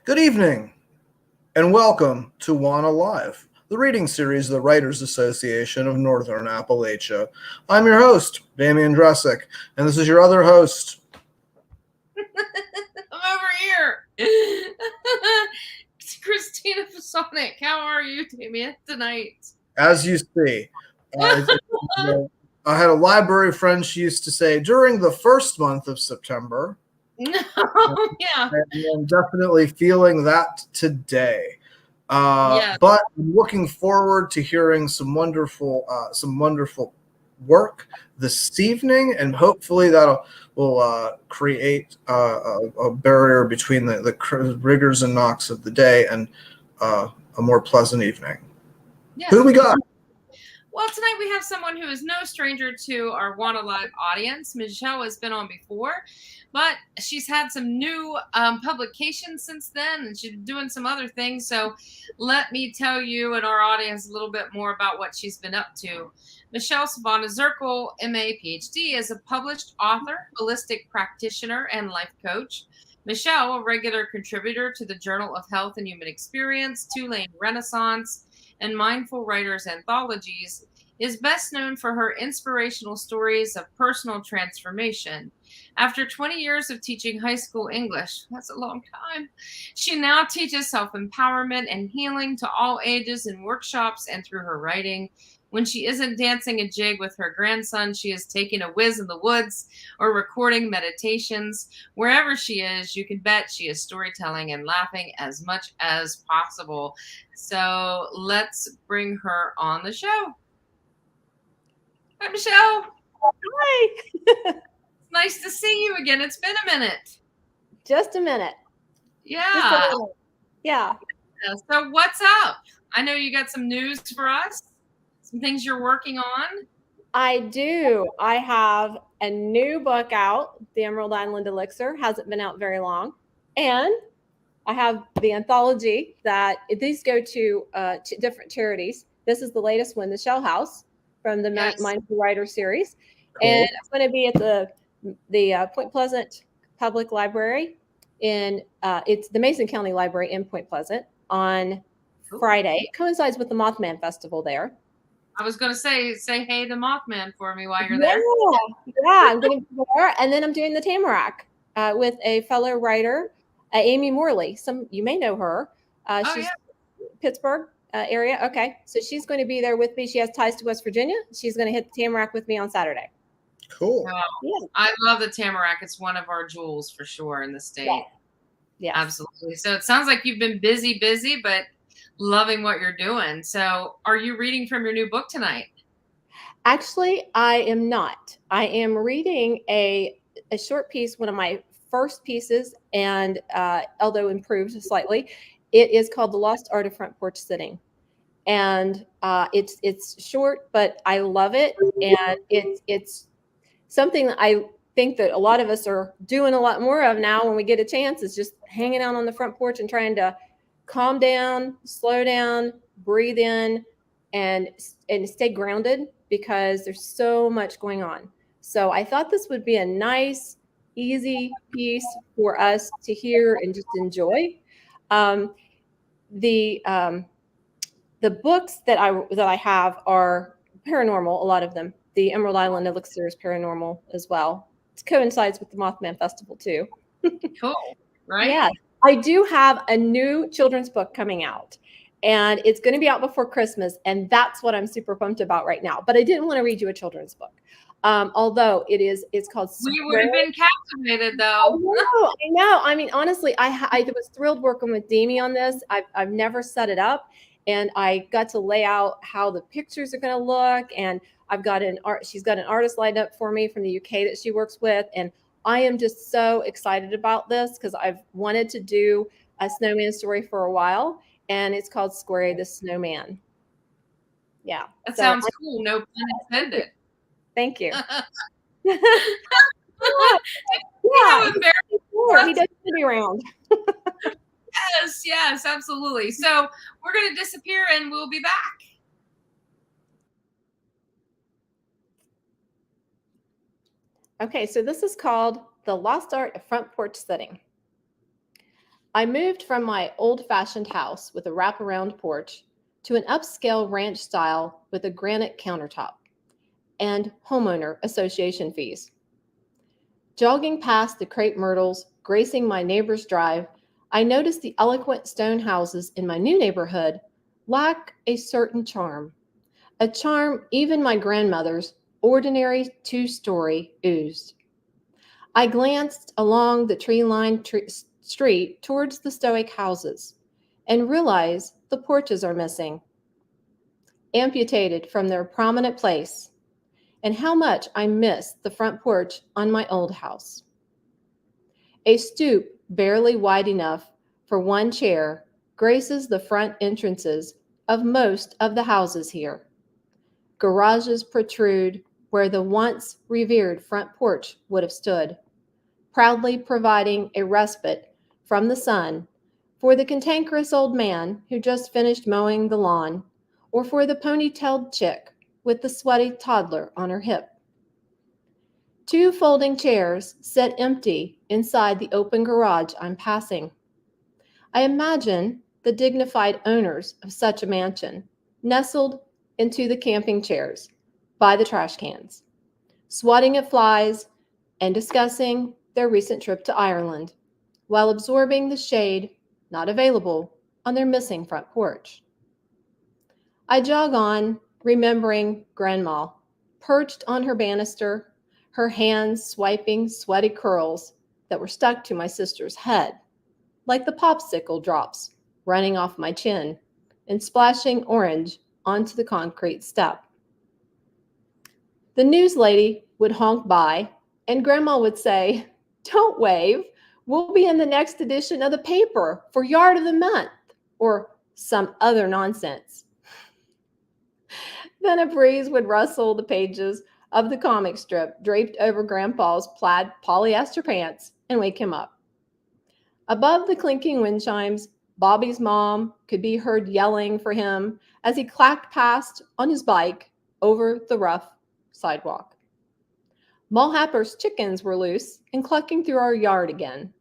Good evening, and welcome to WANA Live, the reading series of the Writers Association of Northern Appalachia. I'm your host, Damian Dressick, and this is your other host. I'm over here. It's Christina Fasonic. How are you, Damian, tonight? As you see, I had a library friend, she used to say, during the first month of September. No, yeah. I'm definitely feeling that today. Yeah. But I'm looking forward to hearing some wonderful work this evening, and hopefully that will create a barrier between the rigors and knocks of the day and a more pleasant evening. Yes. Who do we got? Well, tonight we have someone who is no stranger to our WANA Live audience. Michele has been on before, but she's had some new publications since then, and she's doing some other things. So let me tell you and our audience a little bit more about what she's been up to. Michele Savaunah Zirkle, MA, PhD, is a published author, holistic practitioner, and life coach. Michele, a regular contributor to the Journal of Health and Human Experience, Tulane Renaissance, and Mindful Writers anthologies, is best known for her inspirational stories of personal transformation. After 20 years of teaching high school English, that's a long time, she now teaches self-empowerment and healing to all ages in workshops and through her writing. When she isn't dancing a jig with her grandson, she is taking a whiz in the woods or recording meditations. Wherever she is, you can bet she is storytelling and laughing as much as possible. So let's bring her on the show. Hi, Michele. Hi. It's nice to see you again. It's been a minute. Just a minute. Yeah. Yeah. So what's up? I know you got some news for us, some things you're working on. I do. I have a new book out, The Emerald Island Elixir. Hasn't been out very long. And I have the anthology that these go to different charities. This is the latest one, the Shell House from the Mindful Writer series. Cool. And it's going to be at the Point Pleasant Public Library it's the Mason County Library in Point Pleasant on Friday. It coincides with the Mothman Festival there. I was going to say hey to Mothman for me while you're there. Yeah, I'm going to be there. And then I'm doing the Tamarack with a fellow writer, Amy Morley. You may know her. She's Pittsburgh area. Okay. So she's going to be there with me. She has ties to West Virginia. She's going to hit the Tamarack with me on Saturday. Cool. Yeah. I love the Tamarack. It's one of our jewels for sure in the state. Yeah. Absolutely. So it sounds like you've been busy, but loving what you're doing. So are you reading from your new book tonight? Actually, I am not. I am reading a short piece, one of my first pieces, and although improved slightly, it is called The Lost Art of Front Porch Sitting. And it's short, but I love it. And it's something that I think that a lot of us are doing a lot more of now when we get a chance, is just hanging out on the front porch and trying to calm down, slow down, breathe in, and stay grounded, because there's so much going on. So I thought this would be a nice, easy piece for us to hear and just enjoy. The books that I have are paranormal, a lot of them. The Emerald Island Elixir is paranormal as well. It coincides with the Mothman Festival too. Cool, right? Yeah. I do have a new children's book coming out, and it's going to be out before Christmas, and that's what I'm super pumped about right now. But I didn't want to read you a children's book, although it's called. We would have been captivated, though. I know. I mean, honestly, I was thrilled working with Demi on this. I've never set it up, and I got to lay out how the pictures are going to look, and she's got an artist lined up for me from the UK that she works with, and I am just so excited about this because I've wanted to do a snowman story for a while, and it's called Square the Snowman. Yeah. That sounds cool. No pun intended. Thank you. Yeah, he doesn't be around. Yes, absolutely. So we're going to disappear and we'll be back. Okay, so this is called The Lost Art of Front Porch Sitting. I moved from my old-fashioned house with a wraparound porch to an upscale ranch style with a granite countertop and homeowner association fees. Jogging past the crepe myrtles gracing my neighbor's drive, I noticed the eloquent stone houses in my new neighborhood lack a certain charm, a charm even my grandmother's ordinary two-story oozed. I glanced along the tree-lined street towards the stoic houses and realized the porches are missing, amputated from their prominent place, and how much I missed the front porch on my old house. A stoop barely wide enough for one chair graces the front entrances of most of the houses here. Garages protrude where the once revered front porch would have stood, proudly providing a respite from the sun for the cantankerous old man who just finished mowing the lawn, or for the ponytailed chick with the sweaty toddler on her hip. Two folding chairs sit empty inside the open garage I'm passing. I imagine the dignified owners of such a mansion nestled into the camping chairs by the trash cans, swatting at flies and discussing their recent trip to Ireland while absorbing the shade not available on their missing front porch. I jog on, remembering Grandma, perched on her banister, her hands swiping sweaty curls that were stuck to my sister's head, like the popsicle drops running off my chin and splashing orange onto the concrete step. The news lady would honk by, and Grandma would say, "Don't wave, we'll be in the next edition of the paper for Yard of the Month," or some other nonsense. Then a breeze would rustle the pages of the comic strip draped over Grandpa's plaid polyester pants and wake him up. Above the clinking wind chimes, Bobby's mom could be heard yelling for him as he clacked past on his bike over the rough sidewalk. Mulhapper's chickens were loose and clucking through our yard again.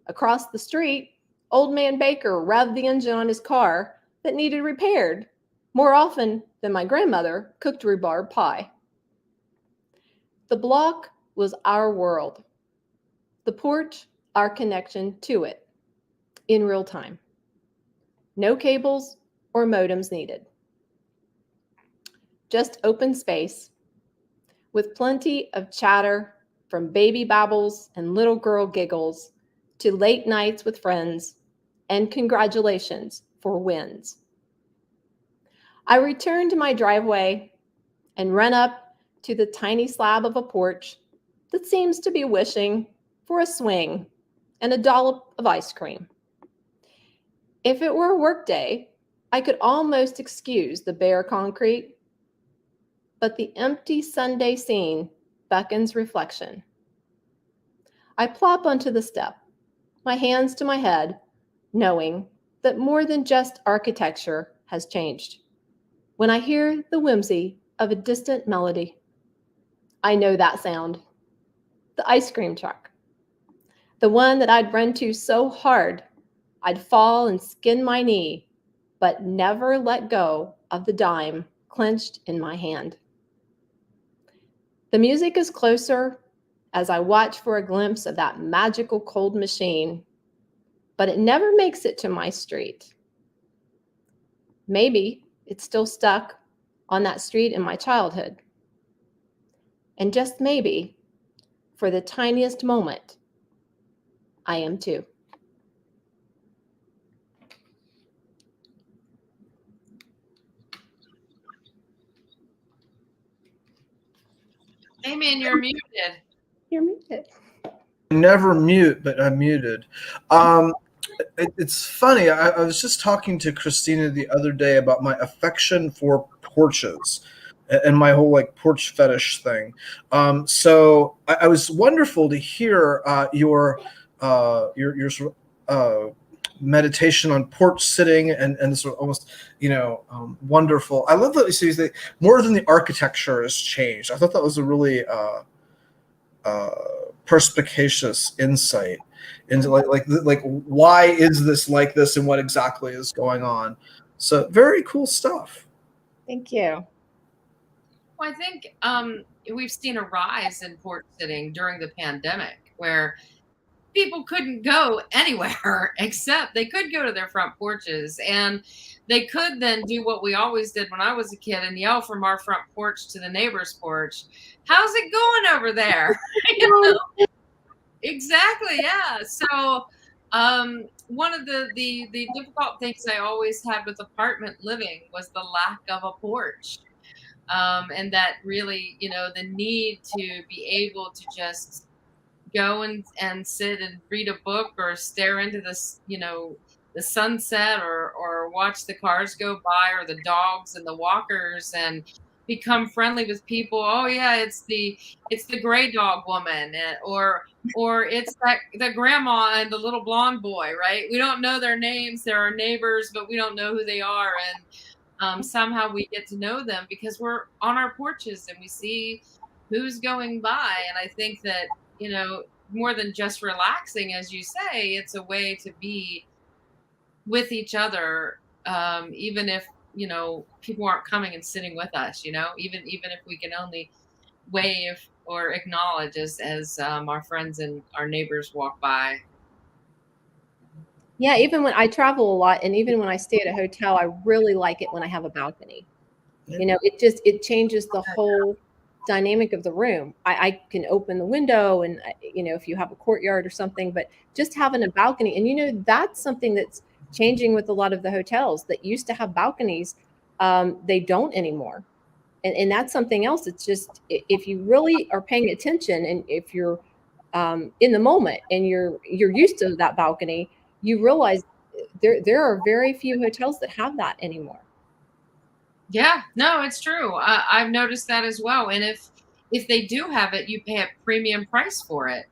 Across the street, Old Man Baker revved the engine on his car that needed repaired more often than my grandmother cooked rhubarb pie. The block was our world. The porch, our connection to it, in real time. No cables or modems needed. Just open space, with plenty of chatter from baby babbles and little girl giggles to late nights with friends and congratulations for wins. I return to my driveway and run up to the tiny slab of a porch that seems to be wishing for a swing and a dollop of ice cream. If it were a work day, I could almost excuse the bare concrete, but the empty Sunday scene beckons reflection. I plop onto the step, my hands to my head, knowing that more than just architecture has changed. When I hear the whimsy of a distant melody, I know that sound. The ice cream truck. The one that I'd run to so hard I'd fall and skin my knee, but never let go of the dime clenched in my hand. The music is closer as I watch for a glimpse of that magical cold machine, but it never makes it to my street. Maybe it's still stuck on that street in my childhood. And just maybe, for the tiniest moment, I am too. Damien, you're muted. You're muted. Never mute, but I'm muted. It's funny. I was just talking to Christina the other day about my affection for porches and my whole like porch fetish thing. So I was wonderful to hear your sort of meditation on porch sitting and sort of almost wonderful. I love that you say that more than the architecture has changed. I thought that was a really perspicacious insight into like why is this like this and what exactly is going on. So very cool stuff. Thank you. Well, I think we've seen a rise in porch sitting during the pandemic where people couldn't go anywhere except they could go to their front porches, and they could then do what we always did when I was a kid and yell from our front porch to the neighbor's porch, "How's it going over there?" You know? Exactly. Yeah. So one of the difficult things I always had with apartment living was the lack of a porch. And that really, the need to be able to just go and sit and read a book or stare into this, the sunset, or watch the cars go by, or the dogs and the walkers, and become friendly with people. Oh yeah, it's the gray dog woman, or it's that the grandma and the little blonde boy, right? We don't know their names. They're our neighbors, but we don't know who they are. And somehow we get to know them because we're on our porches and we see who's going by. And I think that, more than just relaxing, as you say, it's a way to be with each other, even if, people aren't coming and sitting with us, even if we can only wave or acknowledge as our friends and our neighbors walk by. Yeah, even when I travel a lot, and even when I stay at a hotel, I really like it when I have a balcony. It changes the whole dynamic of the room. I can open the window, and if you have a courtyard or something, but just having a balcony, and that's something that's changing with a lot of the hotels that used to have balconies. They don't anymore, and that's something else. It's just, if you really are paying attention, and if you're in the moment and you're used to that balcony, you realize there are very few hotels that have that anymore. Yeah, no, it's true. I've noticed that as well. And if they do have it, you pay a premium price for it.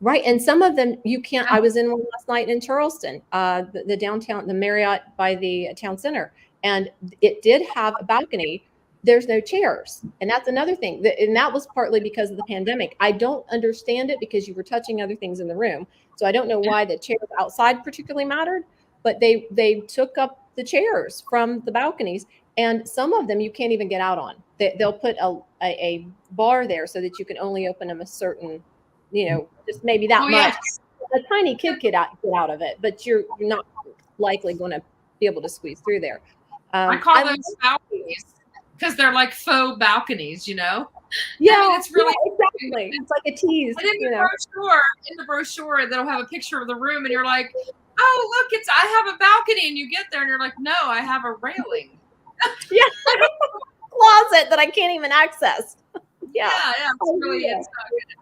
Right. And some of them you can't. Yeah. I was in one last night in Charleston, the downtown, the Marriott by the town center, and it did have a balcony. There's no chairs. And that's another thing. And that was partly because of the pandemic. I don't understand it, because you were touching other things in the room. So I don't know why the chairs outside particularly mattered, but they took up the chairs from the balconies. And some of them you can't even get out on. They'll put a bar there so that you can only open them a certain, just maybe that much. Yes. A tiny kid get out of it, but you're not likely going to be able to squeeze through there. I call those balconies because they're like faux balconies, Yeah, I mean, it's really exactly. It's like a tease. And in the brochure, they'll have a picture of the room, and you're like, "Oh, look, I have a balcony," and you get there, and you're like, "No, I have a railing." Yeah, closet that I can't even access. Yeah, it's really it's not good.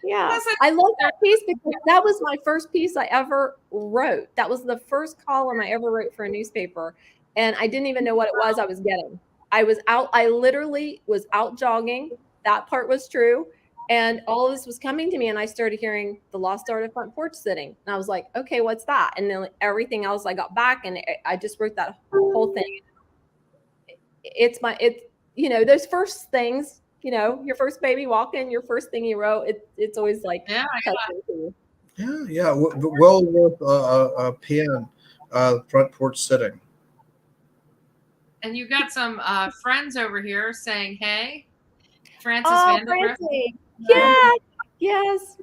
Yeah, I love that piece because that was my first piece I ever wrote. That was the first column I ever wrote for a newspaper, and I didn't even know what it was I was getting. I literally was out jogging. That part was true. And all of this was coming to me, and I started hearing the lost art of front porch sitting. And I was like, okay, what's that? And then everything else I got back, and I just wrote that whole thing. It's those first things, your first baby walking, your first thing you wrote, it's always like, yeah. Well worth a pen, front porch sitting. And you got some friends over here saying, "Hey, Frances Vandergrift." Yeah, yes.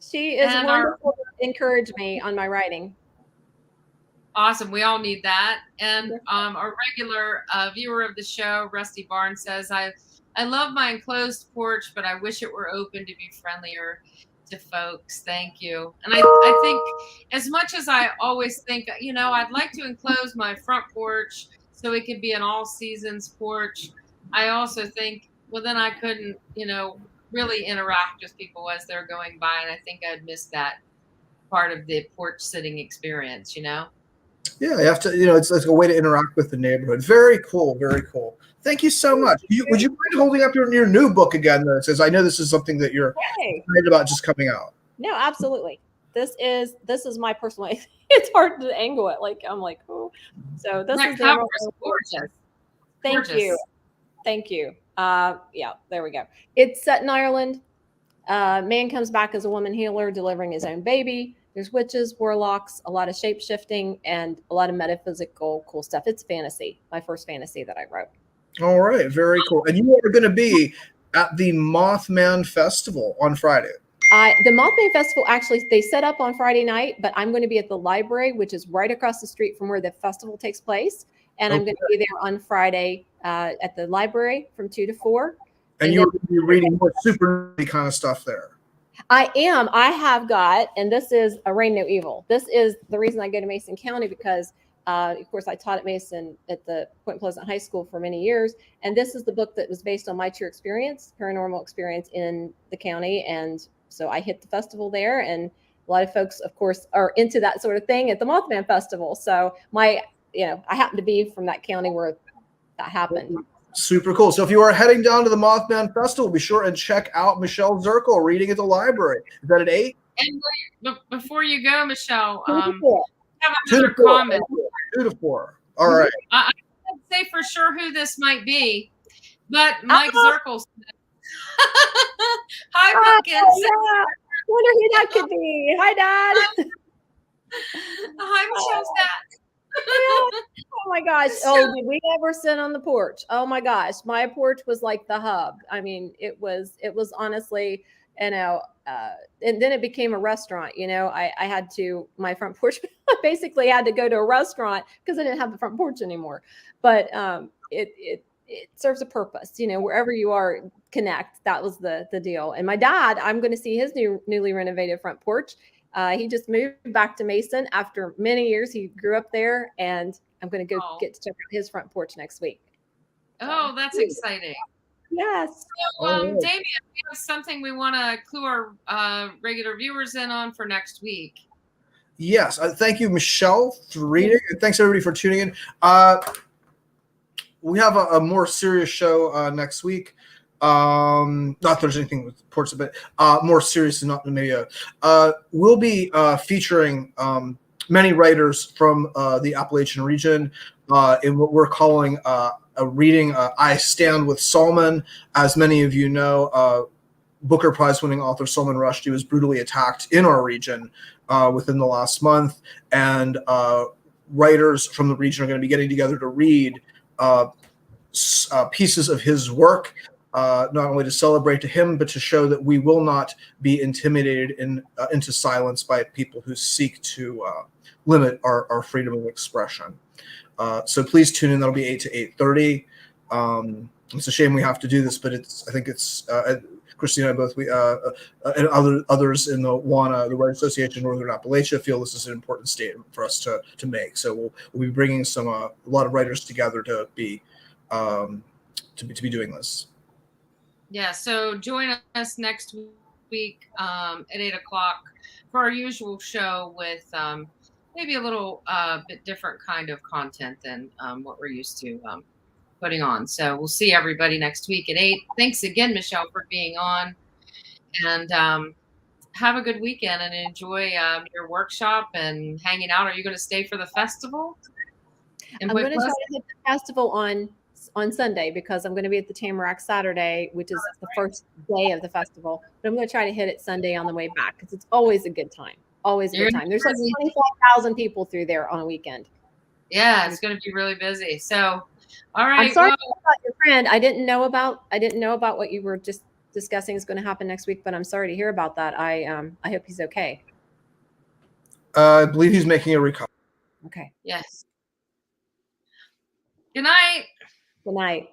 She is wonderful to encourage me on my writing. Awesome. We all need that. And our regular viewer of the show, Rusty Barnes, says, I love my enclosed porch, but I wish it were open to be friendlier to folks. Thank you. And I think, as much as I always think, I'd like to enclose my front porch so it could be an all seasons porch, I also think, well, then I couldn't, really interact with people as they're going by. And I think I'd miss that part of the porch sitting experience, Yeah, you have to, it's a way to interact with the neighborhood. Very cool, very cool. Thank you so much. Would you mind holding up your new book again? That says, I know this is something that you're excited about just coming out. No, absolutely. This is my personal. It's hard to angle it. Like, I'm like, oh. So this is gorgeous. Thank you. Yeah, there we go. It's set in Ireland. Man comes back as a woman healer, delivering his own baby. There's witches, warlocks, a lot of shape shifting, and a lot of metaphysical cool stuff. It's fantasy, my first fantasy that I wrote. All right, very cool. And you are going to be at the Mothman Festival on Friday. The Mothman Festival, actually, they set up on Friday night, but I'm going to be at the library, which is right across the street from where the festival takes place. And I'm going to be there on Friday at the library from 2 to 4. And you're going to be reading more super kind of stuff there. I am. I have got, and this is A Reign No Evil. This is the reason I go to Mason County because, of course, I taught at Mason at the Point Pleasant High School for many years. And this is the book that was based on my true experience, paranormal experience in the county. And so I hit the festival there, and a lot of folks, of course, are into that sort of thing at the Mothman Festival. So I happen to be from that county where that happened. Super cool. So if you are heading down to the Mothman Festival, be sure and check out Michele Zirkle reading at the library. Is that at 8? And before you go, Michele, Two to four. have another comment. 2 to 4. All right. I can't say for sure who this might be, but Mike Zirkle said, hi, Pumpkin. Yeah. Wonder who that could be. Hi, Dad. Hi, Michelle's dad. Oh my gosh. Oh, did we ever sit on the porch? Oh my gosh. My porch was like the hub. I mean, it was honestly, and then it became a restaurant. I had to, my front porch, I basically had to go to a restaurant because I didn't have the front porch anymore. But it serves a purpose, wherever you are, connect. That was the deal. And my dad, I'm going to see his newly renovated front porch. He just moved back to Mason after many years. He grew up there, and I'm going to go get to check out his front porch next week. Oh, that's exciting. Yes. So, Damien, we have something we want to clue our regular viewers in on for next week. Yes. Thank you, Michele, for reading. And thanks, everybody, for tuning in. We have a more serious show next week. Not that there's anything with ports, but more serious and not maybe we'll be featuring many writers from the Appalachian region in what we're calling a reading. I Stand with Salman. As many of you know, Booker Prize winning author Salman Rushdie was brutally attacked in our region within the last month, and writers from the region are going to be getting together to read pieces of his work, not only to celebrate to him, but to show that we will not be intimidated into silence by people who seek to limit our freedom of expression. So please tune in. That'll be 8 to 8:30. It's a shame we have to do this, but I think it's Christina and I both, and others in the WANA, the Writers Association of Northern Appalachia, feel this is an important statement for us to make. So we'll be bringing a lot of writers together to be doing this. Yeah. So join us next week at 8 o'clock for our usual show with maybe a little bit different kind of content than what we're used to putting on. So we'll see everybody next week at 8. Thanks again, Michele, for being on, and have a good weekend and enjoy your workshop and hanging out. Are you going to stay for the festival? I'm going to try to hit the festival on Sunday because I'm going to be at the Tamarack Saturday, which is the first day of the festival. But I'm going to try to hit it Sunday on the way back because it's always a good time. Always a good time. There's like 25,000 people through there on a weekend. Yeah, it's going to be really busy. So, all right. I'm sorry about your friend. I didn't know about what you were just discussing is going to happen next week, but I'm sorry to hear about that. I hope he's okay. I believe he's making a recovery. Okay. Yes. Good night. Good night.